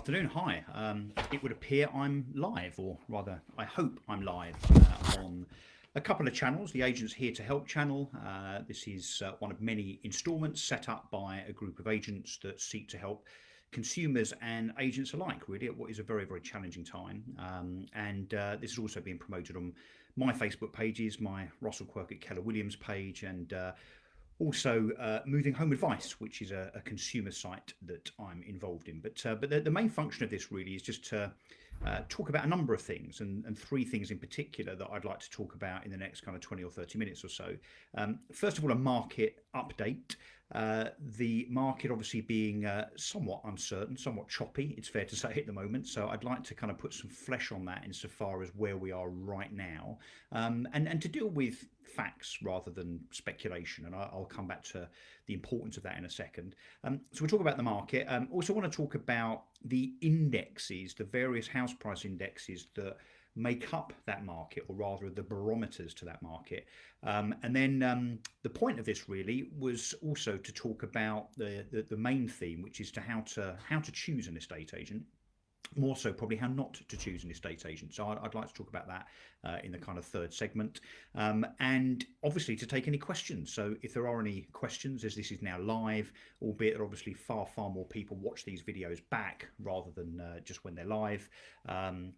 afternoon. Hi. It would appear I'm live, or rather, I hope I'm live on a couple of channels. The Agents Here to Help channel. This is one of many installments set up by a group of agents that seek to help consumers and agents alike, really, at what is a very, very challenging time. And this is also being promoted on my Facebook pages, my Russell Quirk at Keller Williams page, and also Moving Home Advice, which is a consumer site that I'm involved in. But the main function of this really is just to talk about a number of things, and three things in particular that I'd like to talk about in the next kind of 20 or 30 minutes or so. First of all, a market update. The market obviously being somewhat uncertain, somewhat choppy, it's fair to say at the moment. So I'd like to kind of put some flesh on that insofar as where we are right now, and to deal with facts rather than speculation. And I'll come back to the importance of that in a second. So we'll talk about the market. Also want to talk about the indexes, the various house price indexes that make up that market, or rather the barometers to that market. And then the point of this really was also to talk about the main theme, which is to how to choose an estate agent. More so probably how not to choose an estate agent. So I'd like to talk about that in the kind of third segment, and obviously to take any questions. So if there are any questions, as this is now live, albeit that obviously far more people watch these videos back rather than just when they're live.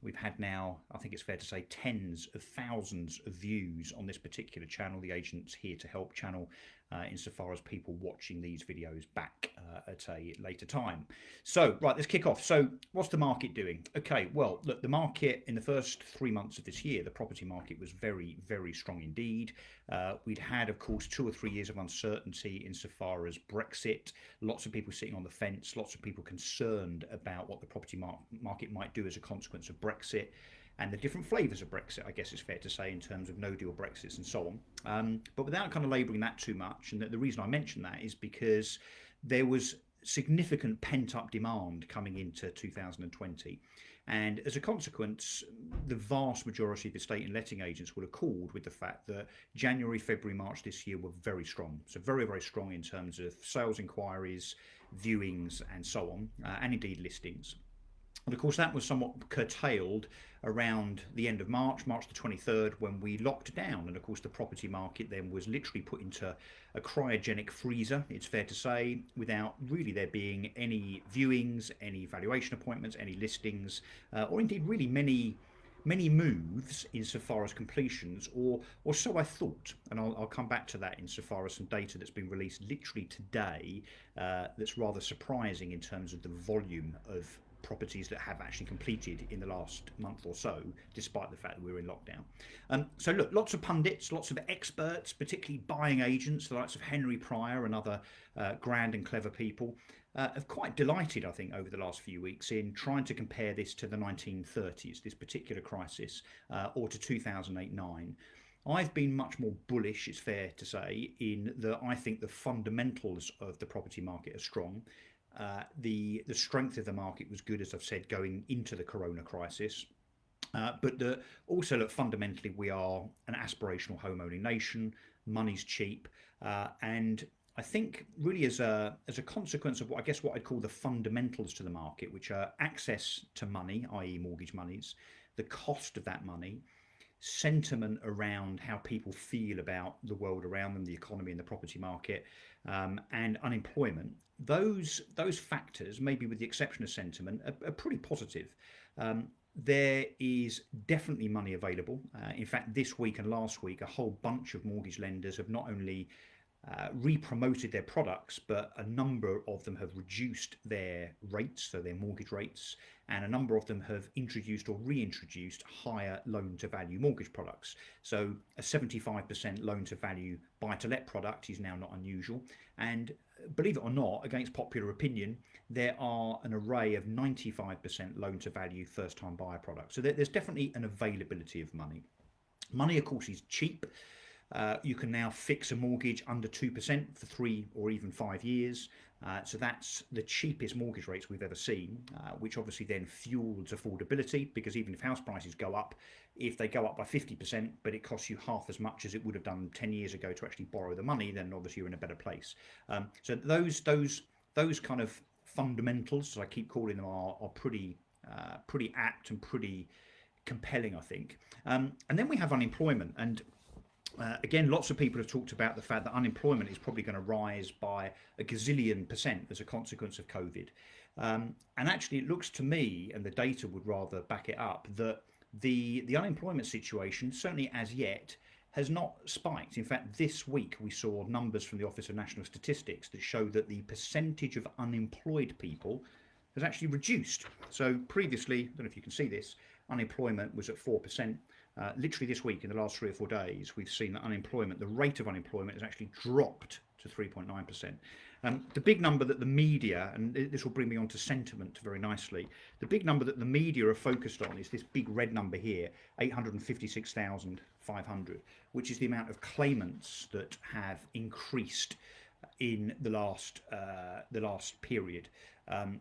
We've had now, I think it's fair to say, tens of thousands of views on this particular channel, the Agents Here to Help channel, insofar as people watching these videos back at a later time. So, right, let's kick off. So, what's the market doing? Okay, well, look, the market in the first 3 months of this year, the property market was very, very strong indeed. We'd had, of course, 2 or 3 years of uncertainty insofar as Brexit, lots of people sitting on the fence, lots of people concerned about what the property market might do as a consequence of Brexit, and the different flavours of Brexit, I guess it's fair to say, in terms of no-deal Brexits and so on. But without kind of labouring that too much, and the reason I mention that is because there was significant pent-up demand coming into 2020. And as a consequence, the vast majority of estate and letting agents would have called with the fact that January, February, March this year were very strong. So very, very strong in terms of sales inquiries, viewings, and so on, and indeed listings. And of course, that was somewhat curtailed around the end of March the 23rd, when we locked down. And of course, the property market then was literally put into a cryogenic freezer, it's fair to say, without really there being any viewings, any valuation appointments, any listings, or indeed really many moves insofar as completions, or so I thought. And I'll come back to that insofar as some data that's been released literally today that's rather surprising in terms of the volume of properties that have actually completed in the last month or so, despite the fact that we're in lockdown. So look, lots of pundits, lots of experts, particularly buying agents, the likes of Henry Pryor and other grand and clever people, have quite delighted, I think, over the last few weeks in trying to compare this to the 1930s, this particular crisis, or to 2008-9. I've been much more bullish, it's fair to say, in that I think the fundamentals of the property market are strong. The strength of the market was good, as I've said, going into the corona crisis. But also, look, fundamentally, we are an aspirational home owning nation. Money's cheap. And I think really as a consequence of what I'd call the fundamentals to the market, which are access to money, i.e. mortgage monies, the cost of that money, sentiment around how people feel about the world around them, the economy and the property market, and unemployment, those factors, maybe with the exception of sentiment, are pretty positive. There is definitely money available. In fact, this week and last week, a whole bunch of mortgage lenders have not only re-promoted their products, but a number of them have reduced their rates, so their mortgage rates, and a number of them have introduced or reintroduced higher loan-to-value mortgage products. So a 75% loan-to-value buy-to-let product is now not unusual, and believe it or not, against popular opinion, there are an array of 95% loan-to-value first-time buyer products. So there's definitely an availability of money. Money, of course, is cheap. You can now fix a mortgage under 2% for 3 or even 5 years. So that's the cheapest mortgage rates we've ever seen, which obviously then fuels affordability, because even if house prices go up, if they go up by 50%, but it costs you half as much as it would have done 10 years ago to actually borrow the money, then obviously you're in a better place. So those kind of fundamentals, as I keep calling them, are pretty apt and pretty compelling, I think. And then we have unemployment, and again, lots of people have talked about the fact that unemployment is probably going to rise by a gazillion percent as a consequence of COVID. And actually, it looks to me, and the data would rather back it up, that the unemployment situation, certainly as yet, has not spiked. In fact, this week we saw numbers from the Office of National Statistics that show that the percentage of unemployed people has actually reduced. So previously, I don't know if you can see this, unemployment was at 4%. Literally this week, in the last 3 or 4 days, we've seen that unemployment, the rate of unemployment, has actually dropped to 3.9%. The big number that the media, and this will bring me on to sentiment very nicely, the big number that the media are focused on is this big red number here, 856,500, which is the amount of claimants that have increased in the last period,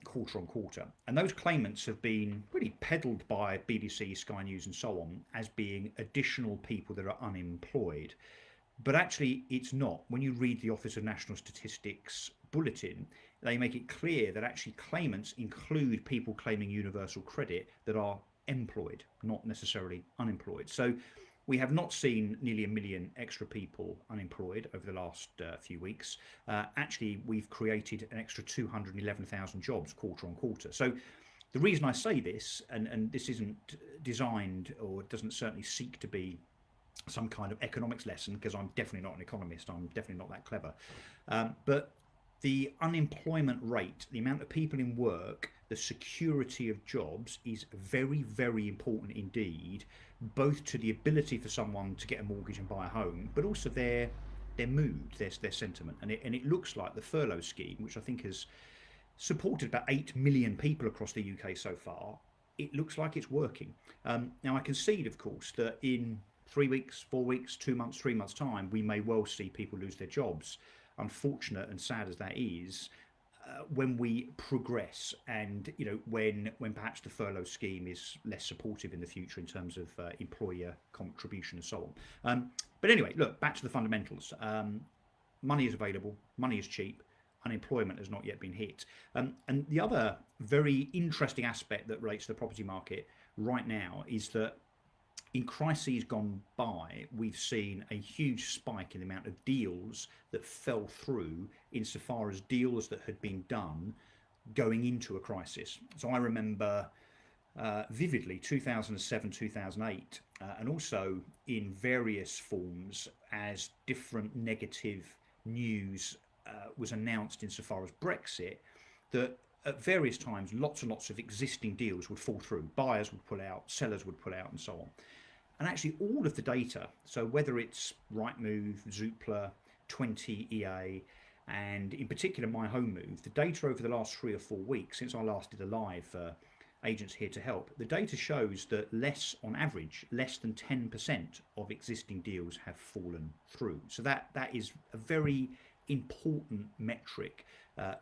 quarter on quarter. And those claimants have been really peddled by BBC, Sky News and so on as being additional people that are unemployed. But actually, it's not. When you read the Office of National Statistics bulletin, they make it clear that actually claimants include people claiming universal credit that are employed, not necessarily unemployed. So we have not seen nearly 1 million extra people unemployed over the last few weeks. Actually, we've created an extra 211,000 jobs quarter on quarter. So the reason I say this, and this isn't designed or doesn't certainly seek to be some kind of economics lesson, because I'm definitely not an economist, I'm definitely not that clever. But the unemployment rate, the amount of people in work, the security of jobs is very, very important indeed, both to the ability for someone to get a mortgage and buy a home, but also their mood, their sentiment. And it looks like the furlough scheme, which I think has supported about 8 million people across the UK so far, it looks like it's working. Now I concede, of course, that in 3 weeks, 4 weeks, 2 months, 3 months time, we may well see people lose their jobs. Unfortunate and sad as that is, when we progress, and when perhaps the furlough scheme is less supportive in the future in terms of employer contribution and so on. But anyway, look, back to the fundamentals. Money is available, money is cheap, unemployment has not yet been hit. And the other very interesting aspect that relates to the property market right now is that in crises gone by, we've seen a huge spike in the amount of deals that fell through insofar as deals that had been done going into a crisis. So I remember vividly 2007, 2008, and also in various forms as different negative news was announced insofar as Brexit, that at various times lots and lots of existing deals would fall through. Buyers would pull out, sellers would pull out and so on. And actually all of the data, so whether it's Rightmove, Zoopla, 20EA, and in particular My Home Move, the data over the last 3 or 4 weeks since I last did a live for Agents Here to Help, the data shows that on average, less than 10% of existing deals have fallen through. So that is a very important metric,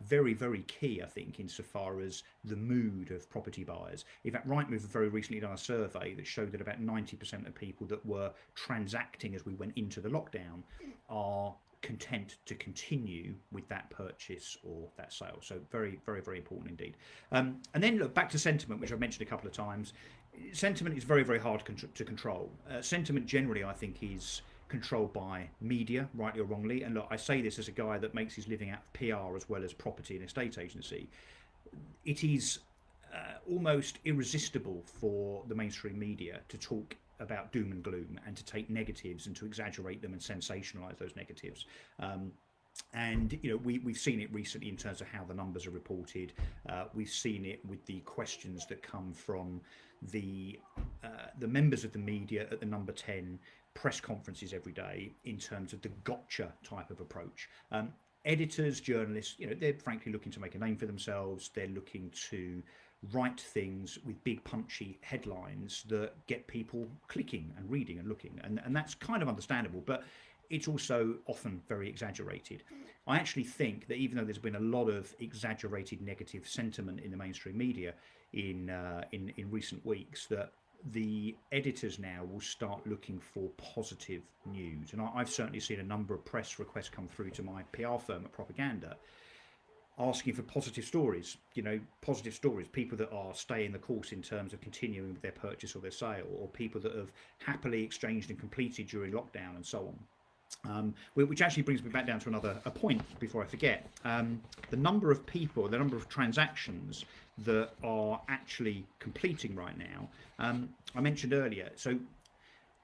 very, very key, I think, insofar as the mood of property buyers. In fact, Rightmove have very recently done a survey that showed that about 90% of people that were transacting as we went into the lockdown are content to continue with that purchase or that sale. So very, very, very important indeed. And then look back to sentiment, which I've mentioned a couple of times. Sentiment is very, very hard to control. Sentiment generally, I think, is controlled by media, rightly or wrongly. And look, I say this as a guy that makes his living out of PR as well as property and estate agency. It is almost irresistible for the mainstream media to talk about doom and gloom and to take negatives and to exaggerate them and sensationalize those negatives. And we've seen it recently in terms of how the numbers are reported. We've seen it with the questions that come from the members of the media at the number 10 press conferences every day in terms of the gotcha type of approach. Editors, journalists, they're frankly looking to make a name for themselves. They're looking to write things with big punchy headlines that get people clicking and reading and looking, and that's kind of understandable, but it's also often very exaggerated. I actually think that even though there's been a lot of exaggerated negative sentiment in the mainstream media in recent weeks, that the editors now will start looking for positive news. And I've certainly seen a number of press requests come through to my PR firm at Propaganda asking for positive stories, positive stories, people that are staying the course in terms of continuing with their purchase or their sale, or people that have happily exchanged and completed during lockdown and so on. Which actually brings me back down to a point before I forget. The number of people, the number of transactions that are actually completing right now, I mentioned earlier. So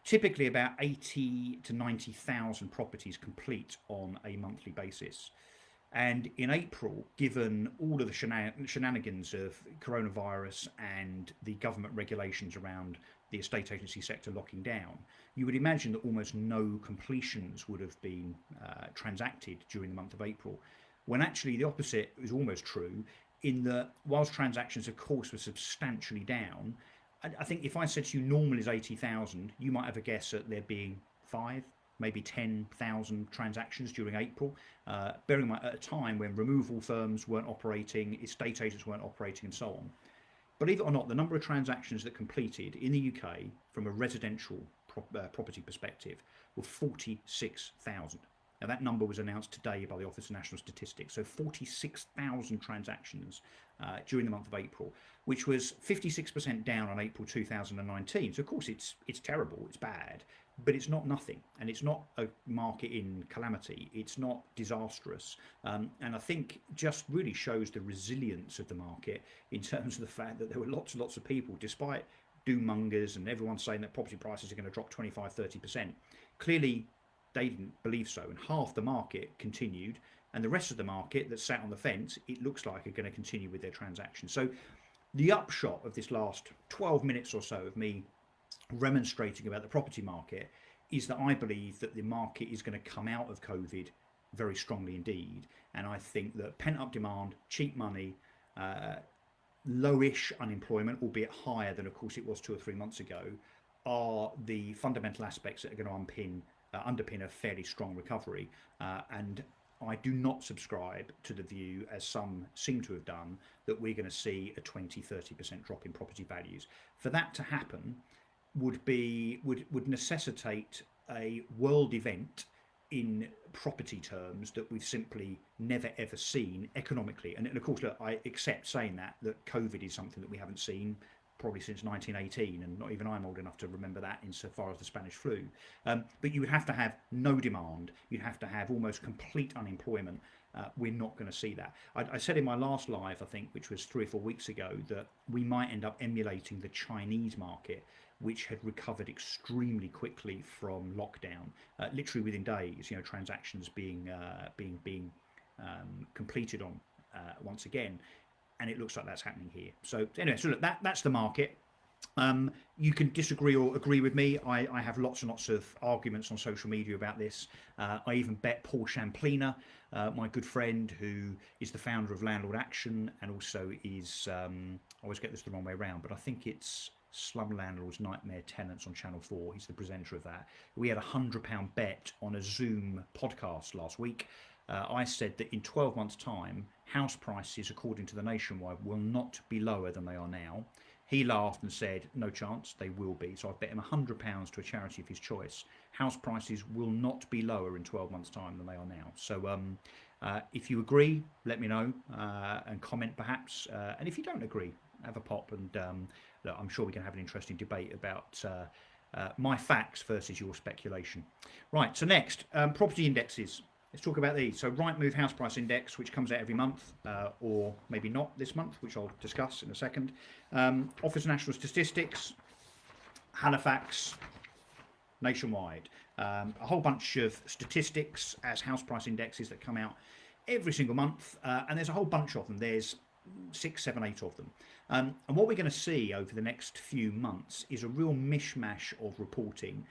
typically about 80 to 90,000 properties complete on a monthly basis. And in April, given all of the shenanigans of coronavirus and the government regulations around the estate agency sector locking down, you would imagine that almost no completions would have been transacted during the month of April. When actually the opposite is almost true, in that whilst transactions, of course, were substantially down, I think if I said to you normal is 80,000, you might have a guess at there being five, maybe 10,000 transactions during April, bearing in mind at a time when removal firms weren't operating, estate agents weren't operating, and so on. Believe it or not, the number of transactions that completed in the UK from a residential property perspective were 46,000. Now, that number was announced today by the Office of National Statistics. So 46,000 transactions during the month of April, which was 56% down on April 2019. So, of course, it's terrible, it's bad, but it's not nothing. And it's not a market in calamity. It's not disastrous. And I think just really shows the resilience of the market in terms of the fact that there were lots and lots of people, despite doom mongers and everyone saying that property prices are going to drop 25-30%. Clearly, they didn't believe so, and half the market continued, and the rest of the market that sat on the fence, it looks like, are going to continue with their transactions. So the upshot of this last 12 minutes or so of me remonstrating about the property market is that I believe that the market is going to come out of COVID very strongly indeed, and I think that pent-up demand, cheap money, lowish unemployment, albeit higher than of course it was 2 or 3 months ago, are the fundamental aspects that are going to underpin a fairly strong recovery. And I do not subscribe to the view, as some seem to have done, that we're going to see a 20-30% drop in property values. For that to happen would necessitate a world event in property terms that we've simply never ever seen economically. And of course, look, I accept saying that COVID is something that we haven't seen probably since 1918, and not even I'm old enough to remember that insofar as the Spanish flu. But you would have to have no demand. You'd have to have almost complete unemployment. We're not going to see that. I said in my last live, I think, which was 3 or 4 weeks ago, that we might end up emulating the Chinese market, which had recovered extremely quickly from lockdown, literally within days. Transactions being completed on once again. And it looks like that's happening here. So anyway, so look, that's the market. You can disagree or agree with me. I have lots and lots of arguments on social media about this. I even bet Paul Champlina, my good friend, who is the founder of Landlord Action and also is, I always get this the wrong way around, but I think it's Slum Landlord's Nightmare Tenants on Channel 4. He's the presenter of that. We had £100 bet on a Zoom podcast last week. I said that in 12 months' time, house prices, according to the Nationwide, will not be lower than they are now. He laughed and said, no chance, they will be. So I've bet him £100 to a charity of his choice. House prices will not be lower in 12 months' time than they are now. So if you agree, let me know and comment perhaps. And if you don't agree, have a pop. And look, I'm sure we can have an interesting debate about my facts versus your speculation. Right, so next, property indexes. Let's talk about these. So Rightmove House Price Index, which comes out every month, or maybe not this month, which I'll discuss in a second. Office of National Statistics, Halifax, Nationwide. A whole bunch of statistics as house price indexes that come out every single month, and there's a whole bunch of them. There's 6, 7, 8 of them. And what we're going to see over the next few months is a real mishmash of reporting.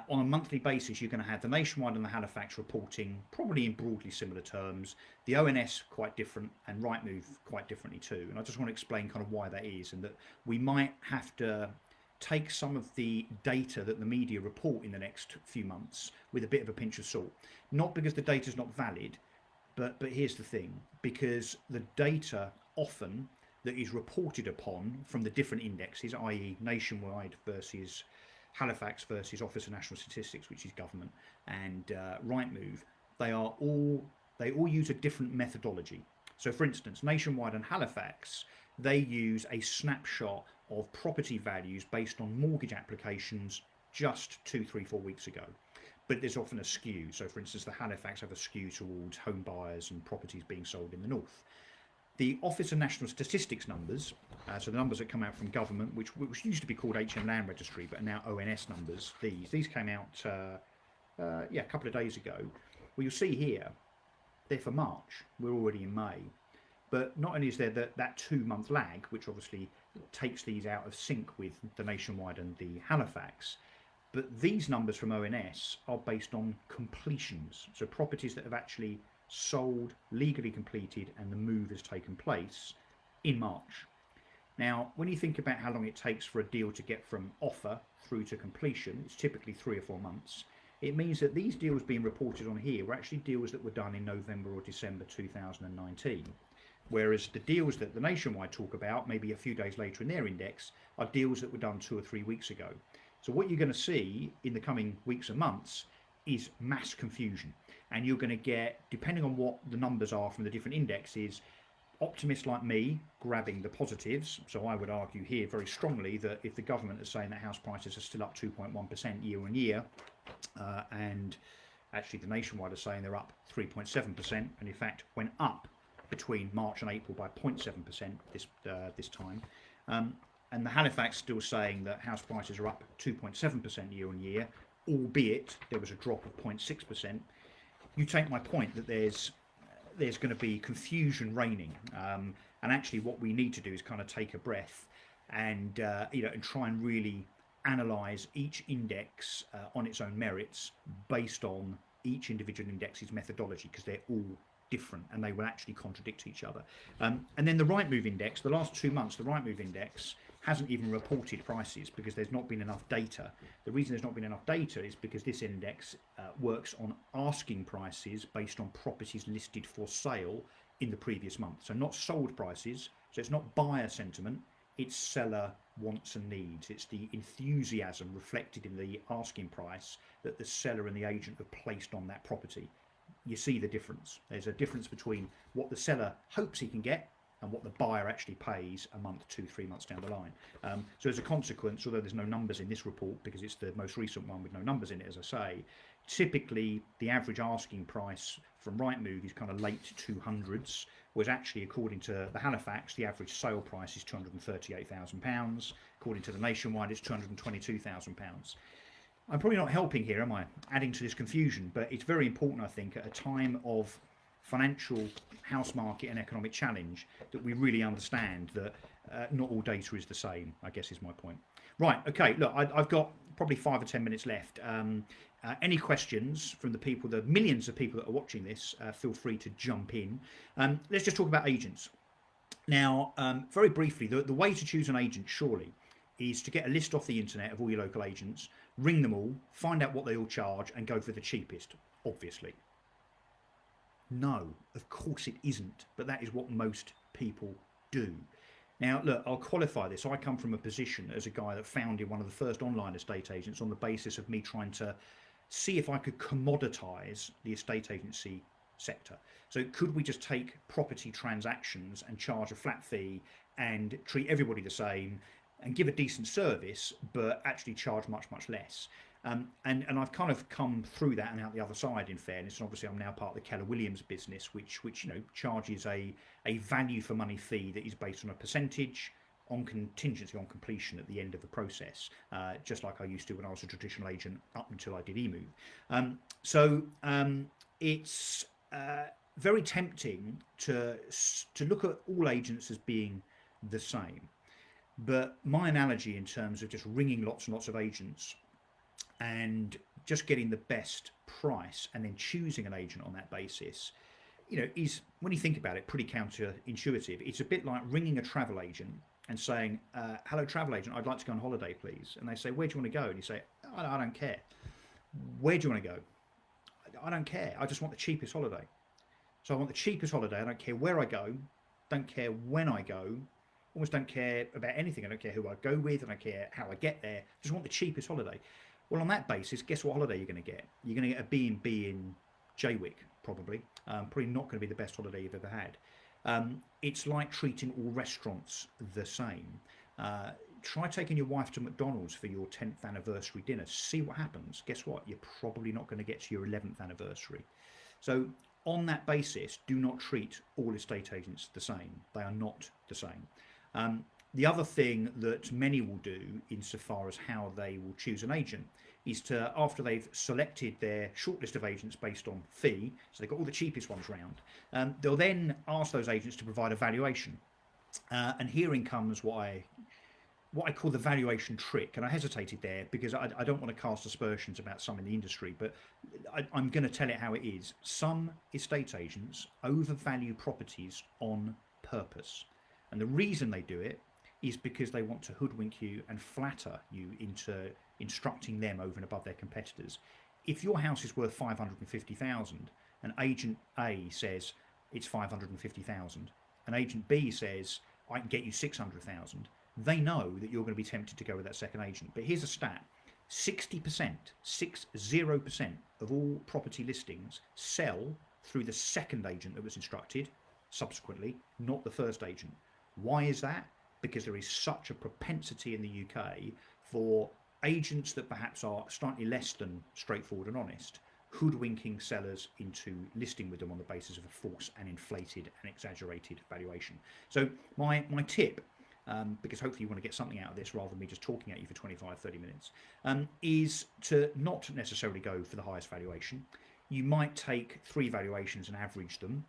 On a monthly basis, you're going to have the Nationwide and the Halifax reporting probably in broadly similar terms, the ONS quite different, and Rightmove quite differently too. And I just want to explain kind of why that is, and that we might have to take some of the data that the media report in the next few months with a bit of a pinch of salt. Not because the data is not valid, but here's the thing, because the data often that is reported upon from the different indexes, i.e. Nationwide versus Halifax versus Office of National Statistics, which is government, and Rightmove, they all use a different methodology. So for instance, Nationwide and Halifax, they use a snapshot of property values based on mortgage applications just 2, 3, 4 weeks ago. But there's often a skew. So for instance, the Halifax have a skew towards home buyers and properties being sold in the north. The Office of National Statistics numbers, so the numbers that come out from government, which used to be called HM Land Registry, but are now ONS numbers, these came out a couple of days ago. Well, you'll see here, they're for March. We're already in May. But not only is there that 2 month lag, which obviously takes these out of sync with the Nationwide and the Halifax, but these numbers from ONS are based on completions. So properties that have actually sold, legally completed, and the move has taken place in March. Now, when you think about how long it takes for a deal to get from offer through to completion, it's typically 3 or 4 months. It means that these deals being reported on here were actually deals that were done in November or December 2019. Whereas the deals that the Nationwide talk about, maybe a few days later in their index, are deals that were done 2 or 3 weeks ago. So what you're going to see in the coming weeks and months is mass confusion. And you're going to get, depending on what the numbers are from the different indexes, optimists like me grabbing the positives. So I would argue here very strongly that if the government is saying that house prices are still up 2.1% year on year, and actually the Nationwide are saying they're up 3.7%, and in fact went up between March and April by 0.7% this time. And the Halifax still saying that house prices are up 2.7% year on year, albeit there was a drop of 0.6%. You take my point that there's going to be confusion reigning, and actually what we need to do is kind of take a breath and and try and really analyze each index on its own merits based on each individual index's methodology, because they're all different and they will actually contradict each other. And then the Rightmove index, the last 2 months, the Rightmove index hasn't even reported prices because there's not been enough data. The reason there's not been enough data is because this index works on asking prices based on properties listed for sale in the previous month. So not sold prices, so it's not buyer sentiment, it's seller wants and needs. It's the enthusiasm reflected in the asking price that the seller and the agent have placed on that property. You see the difference. There's a difference between what the seller hopes he can get and what the buyer actually pays a month, 2, 3 months down the line. So as a consequence, although there's no numbers in this report because it's the most recent one with no numbers in it, as I say, typically the average asking price from Rightmove is kind of late 200s, was actually, according to the Halifax, the average sale price is £238,000. According to the Nationwide, it's £222,000. I'm probably not helping here, am I? Adding to this confusion, but it's very important, I think, at a time of financial, house market and economic challenge, that we really understand that not all data is the same, I guess is my point. Right, okay, look, I've got probably 5 or 10 minutes left. Any questions from the people, the millions of people that are watching this, feel free to jump in. Let's just talk about agents. Now, very briefly, the way to choose an agent, surely, is to get a list off the internet of all your local agents, ring them all, find out what they all charge, and go for the cheapest, obviously. No, of course it isn't, but that is what most people do. Now, look, I'll qualify this. I come from a position as a guy that founded one of the first online estate agents on the basis of me trying to see if I could commoditize the estate agency sector. So could we just take property transactions and charge a flat fee and treat everybody the same and give a decent service, but actually charge much, much less? And I've kind of come through that and out the other side, in fairness. And obviously I'm now part of the Keller business, which charges a value for money fee that is based on a percentage on contingency on completion at the end of the process, just like I used to when I was a traditional agent up until I did eMove. It's very tempting to look at all agents as being the same. But my analogy in terms of just ringing lots and lots of agents and just getting the best price and then choosing an agent on that basis, is, when you think about it, pretty counterintuitive. It's a bit like ringing a travel agent and saying, hello, travel agent, I'd like to go on holiday, please. And they say, where do you want to go? And you say, I don't care. Where do you want to go? I don't care. I just want the cheapest holiday. So I want the cheapest holiday. I don't care where I go. Don't care when I go. Almost don't care about anything. I don't care who I go with. I don't care how I get there. Just want the cheapest holiday. Well, on that basis, guess what holiday you're going to get? You're going to get a B&B in Jaywick, probably. Probably not going to be the best holiday you've ever had. It's like treating all restaurants the same. Uh, Try taking your wife to McDonald's for your 10th anniversary dinner. See what happens. Guess what? You're probably not going to get to your 11th anniversary. So, on that basis, do not treat all estate agents the same. They are not the same. Um, the other thing that many will do, insofar as how they will choose an agent, is to, after they've selected their shortlist of agents based on fee, so they've got all the cheapest ones round, they'll then ask those agents to provide a valuation. And herein comes what I call the valuation trick. And I hesitated there because I don't want to cast aspersions about some in the industry, but I'm going to tell it how it is. Some estate agents overvalue properties on purpose. And the reason they do it is because they want to hoodwink you and flatter you into instructing them over and above their competitors. If your house is worth 550,000 and agent A says it's 550,000 and agent B says I can get you 600,000, they know that you're going to be tempted to go with that second agent. But here's a stat: 60%, 60% of all property listings sell through the second agent that was instructed subsequently, not the first agent. Why is that? Because there is such a propensity in the UK for agents that perhaps are slightly less than straightforward and honest, hoodwinking sellers into listing with them on the basis of a false and inflated and exaggerated valuation. So my tip, because hopefully you want to get something out of this rather than me just talking at you for 25-30 minutes, is to not necessarily go for the highest valuation. You might take three valuations and average them.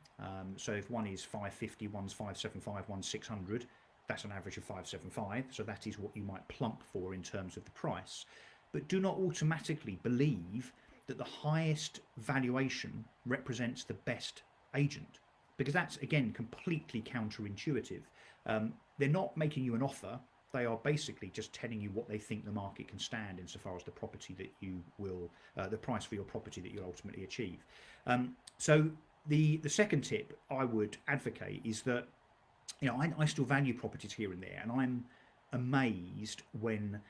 So if one is 550, one's 575, one's 600, that's an average of 575. So that is what you might plump for in terms of the price. But do not automatically believe that the highest valuation represents the best agent, because that's, again, completely counterintuitive. They're not making you an offer. They are basically just telling you what they think the market can stand insofar as the property that you will, the price for your property that you'll ultimately achieve. So the second tip I would advocate is that, I still value properties here and there, and I'm amazed when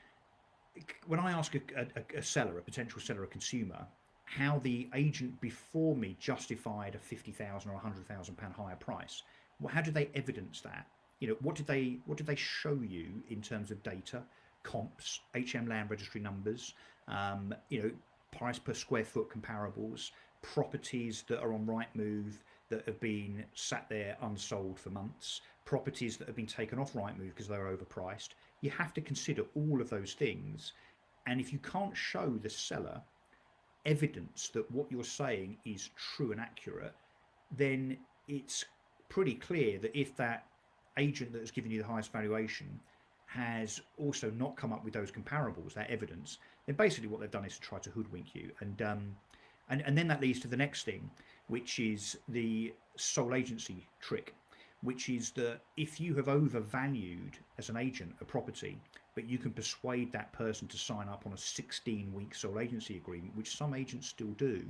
I ask a seller, a potential seller, a consumer, how the agent before me justified a 50,000 or £100,000 higher price. Well, how do they evidence that? What did they show you in terms of data, comps, HM land registry numbers, price per square foot comparables, properties that are on Rightmove that have been sat there unsold for months, properties that have been taken off Rightmove because they were overpriced. You have to consider all of those things, and if you can't show the seller evidence that what you're saying is true and accurate, then it's pretty clear that if that agent that has given you the highest valuation has also not come up with those comparables, that evidence, then basically what they've done is to try to hoodwink you. And then that leads to the next thing, which is the sole agency trick, which is that if you have overvalued as an agent a property, but you can persuade that person to sign up on a 16-week sole agency agreement, which some agents still do.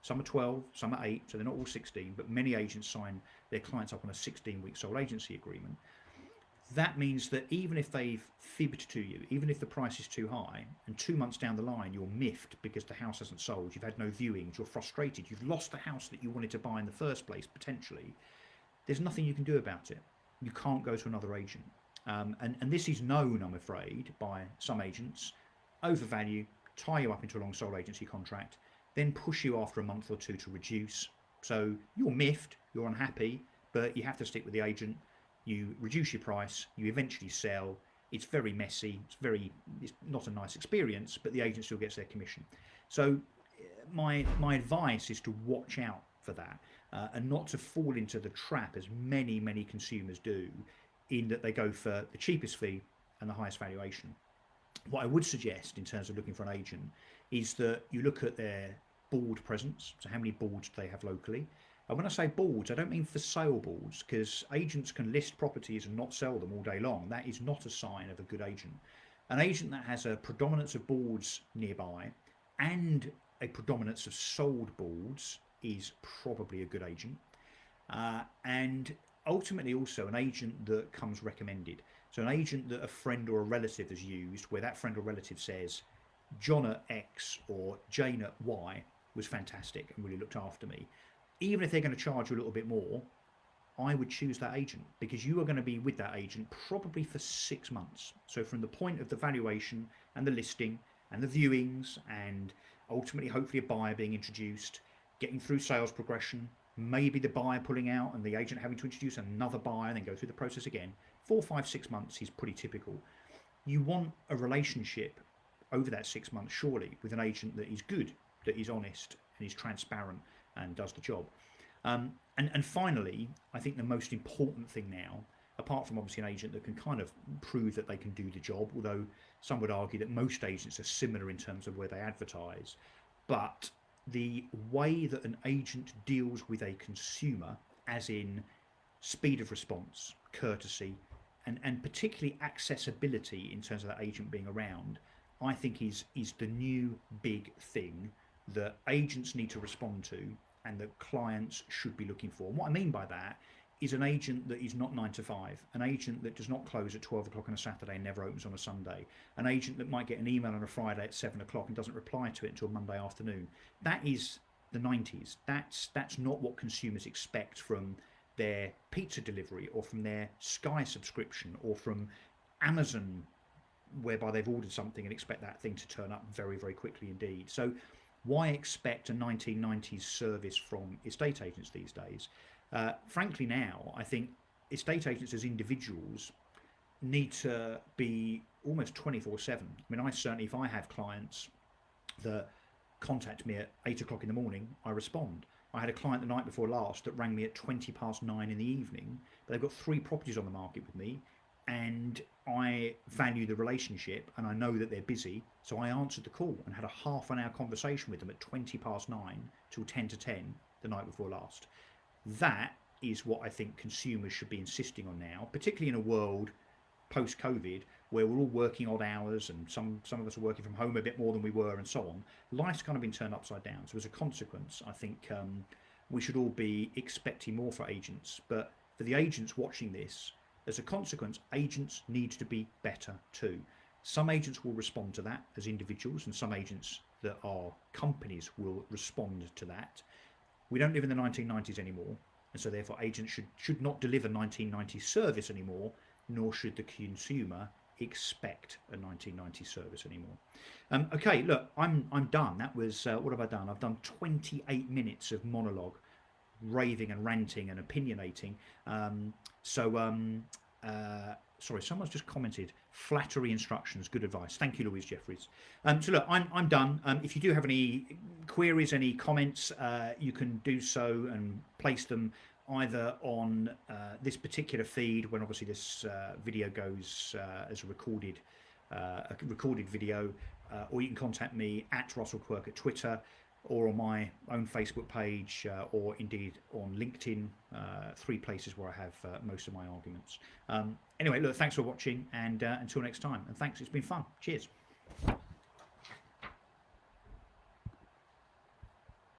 Some are 12, some are 8, so they're not all 16, but many agents sign their clients up on a 16-week sole agency agreement. That means that even if they've fibbed to you, even if the price is too high, and 2 months down the line you're miffed because the house hasn't sold, you've had no viewings, you're frustrated, you've lost the house that you wanted to buy in the first place, potentially, there's nothing you can do about it. You can't go to another agent. And this is known, I'm afraid, by some agents: overvalue, tie you up into a long sole agency contract, then push you after a month or two to reduce. So you're miffed, you're unhappy, but you have to stick with the agent. You reduce your price, you eventually sell. It's very messy, it's not a nice experience, but the agent still gets their commission. So my advice is to watch out for that, and not to fall into the trap, as many consumers do, in that they go for the cheapest fee and the highest valuation. What I would suggest in terms of looking for an agent is that you look at their board presence, so how many boards do they have locally. And when I say boards, I don't mean for sale boards, because agents can list properties and not sell them all day long. That is not a sign of a good agent. An agent that has a predominance of boards nearby and a predominance of sold boards is probably a good agent. And ultimately also an agent that comes recommended. So an agent that a friend or a relative has used, where that friend or relative says, John at X or Jane at Y was fantastic and really looked after me. Even if they're going to charge you a little bit more, I would choose that agent, because you are going to be with that agent probably for 6 months. So from the point of the valuation and the listing and the viewings, and ultimately hopefully a buyer being introduced, getting through sales progression, maybe the buyer pulling out and the agent having to introduce another buyer and then go through the process again. 4, 5, 6 months is pretty typical. You want a relationship over that 6 months, surely, with an agent that is good, that is honest and is transparent and does the job. And finally, I think the most important thing now, apart from obviously an agent that can kind of prove that they can do the job, although some would argue that most agents are similar in terms of where they advertise, but the way that an agent deals with a consumer, as in speed of response, courtesy, and particularly accessibility in terms of that agent being around, I think is the new big thing that agents need to respond to and that clients should be looking for. And what I mean by that is an agent that is not 9 to 5, an agent that does not close at 12 o'clock on a Saturday and never opens on a Sunday, an agent that might get an email on a Friday at 7 o'clock and doesn't reply to it until Monday afternoon. That is the 90s. That's not what consumers expect from their pizza delivery or from their Sky subscription or from Amazon, whereby they've ordered something and expect that thing to turn up very, very quickly indeed. So why expect a 1990s service from estate agents these days? Frankly, now I think estate agents as individuals need to be almost 24/7. I mean, I certainly, if I have clients that contact me at 8 o'clock in the morning, I respond. I had a client the night before last that rang me at 9:20 in the evening, but they've got 3 properties on the market with me, and I value the relationship and I know that they're busy, so I answered the call and had a half an hour conversation with them at 9:20 till 10 to 10 the night before last. That is what I think consumers should be insisting on now, particularly in a world post-COVID where we're all working odd hours and some of us are working from home a bit more than we were and so on. Life's kind of been turned upside down. So as a consequence, I think we should all be expecting more for agents. But for the agents watching this, as a consequence, agents need to be better too. Some agents will respond to that as individuals, and some agents that are companies will respond to that. We don't live in the 1990s anymore, and so therefore agents should not deliver 1990s service anymore, nor should the consumer expect a 1990s service anymore. Okay, look, I'm done. That was what have I done? I've done 28 minutes of monologue, raving and ranting and opinionating. Sorry, someone's just commented, flattery instructions, good advice. Thank you, Louise Jeffries. So look, I'm done. If you do have any queries, any comments, you can do so and place them either on this particular feed, when obviously this video goes as a recorded video, or you can contact me at Russell Quirk at Twitter, or on my own Facebook page, or indeed on LinkedIn, 3 places where I have most of my arguments. Anyway, look, thanks for watching, and until next time, and thanks, it's been fun. Cheers.